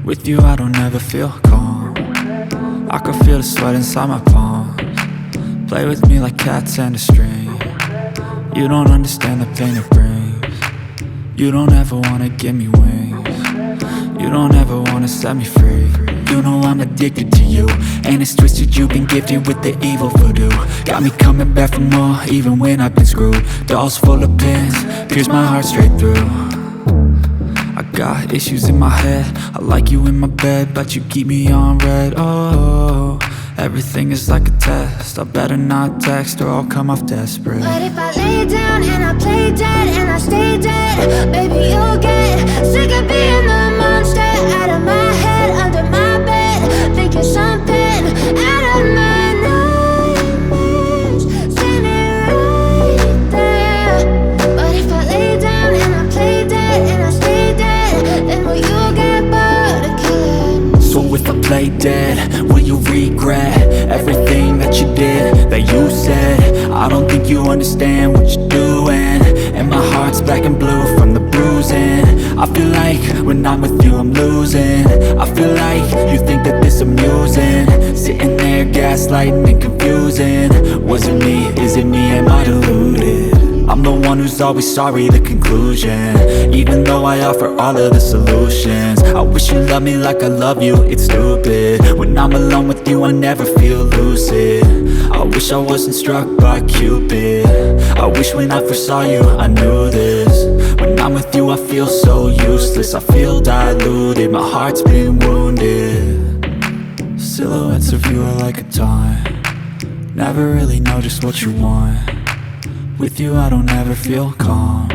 With you I don't ever feel calm. I can feel the sweat inside my palms. Play with me like cats and a string. You don't understand the pain it brings. You don't ever wanna give me wings. You don't ever wanna set me free. You know I'm addicted to you, and it's twisted, you've been gifted with the evil voodoo. Got me coming back for more, even when I've been screwed. Dolls full of pins, pierce my heart straight through. I got issues in my head, I like you in my bed, but you keep me on red. Oh, everything is like a test, I better not text or I'll come off desperate. But if I lay down and I play dead and I stay dead, baby you'll get sick of being the monster out of my head, under my bed, thinking something out of my nightmares, standing right there. But if I lay down and I play dead and I stay dead, then will you get bored of killing? So if I play dead, will you regret everything that you did, that you said? I don't think you understand what you're doing, and my heart heart's black and blue from the bruising. I feel like when I'm with you I'm losing. I feel like you think that this amusing. Sitting there gaslighting and confusing. Was it me? Is it me? Am I deluded? I'm the one who's always sorry, the conclusion. Even though I offer all of the solutions. I wish you loved me like I love you, it's stupid. When I'm alone with you I never feel lucid. I wish I wasn't struck by Cupid. I wish when I first saw you I knew this. When I'm with you I feel so useless. I feel diluted, my heart's been wounded. Silhouettes of you are like a taunt. Never really know just what you want. With you I don't ever feel calm.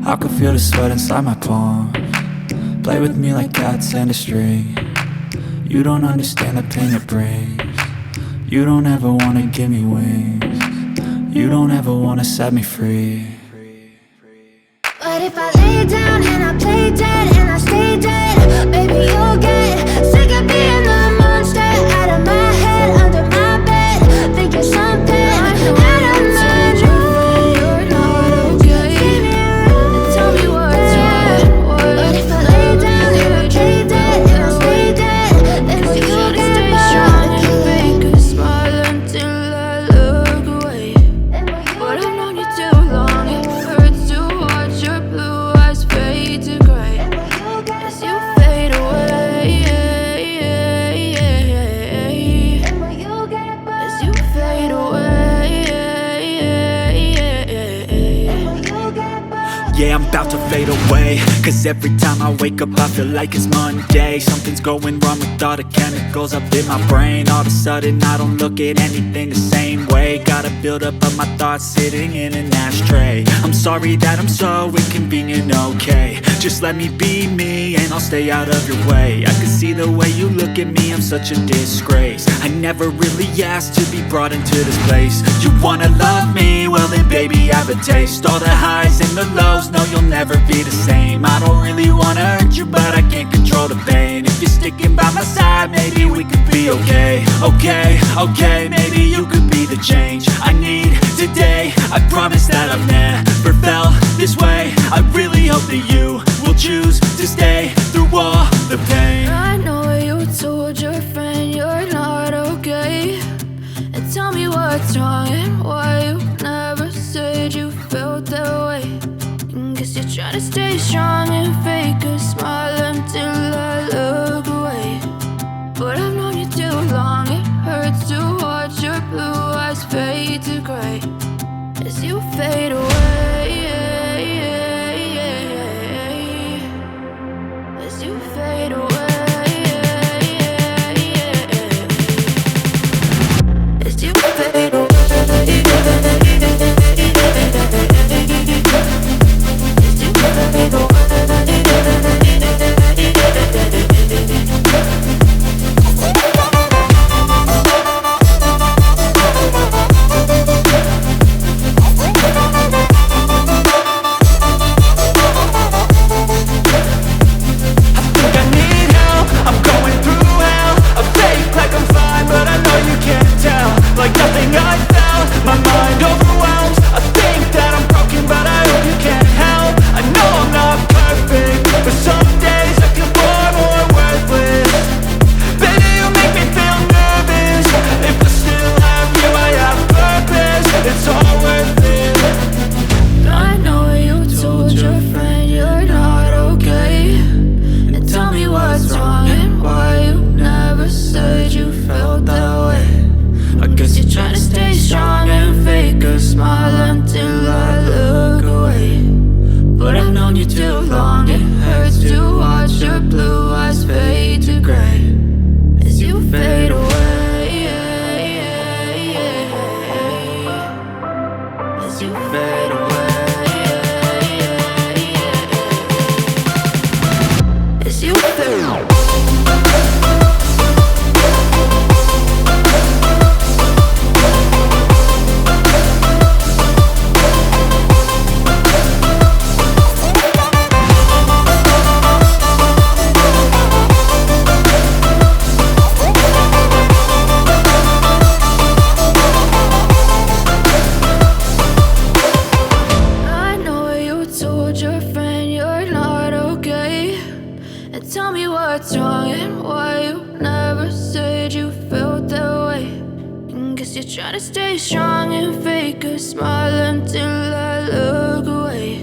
I can feel the sweat inside my palms. Play with me like cats and a string. You don't understand the pain it brings. You don't ever wanna give me wings. You don't ever wanna set me free. But if I lay down and I play dead and I stay dead, baby you'll get sick of being the monster out of my head, under my bed, thinking something out of my Yeah, I'm about to fade away. Cause every time I wake up I feel like it's Monday. Something's going wrong with all the chemicals up in my brain. All of a sudden I don't look at anything the same way. Gotta build up of my thoughts sitting in an ashtray. I'm sorry that I'm so inconvenient, okay. Just let me be me and I'll stay out of your way. I can see the way you look at me, I'm such a disgrace. I never really asked to be brought into this place. You wanna love me? Well then baby I have a taste. All the highs and the lows, no you'll never be the same. I don't really wanna hurt you but I can't control the pain. If you're sticking by my side maybe we could be okay. Okay, maybe you could be the change I need today. I promise that I've never felt this way. I really hope that you will choose to stay through all the pain. I know you told your friend you're not okay, and tell me what's wrong and why you never said you felt that way. Guess you're trying to stay strong and fake a smile until I look away. But I've known you too long, it hurts to watch your blue eyes fade to gray as you fade away. As you fade away. As you fade away. Tell me what's wrong and why you never said you felt that way. Guess you're trying to stay strong and fake a smile until I look away.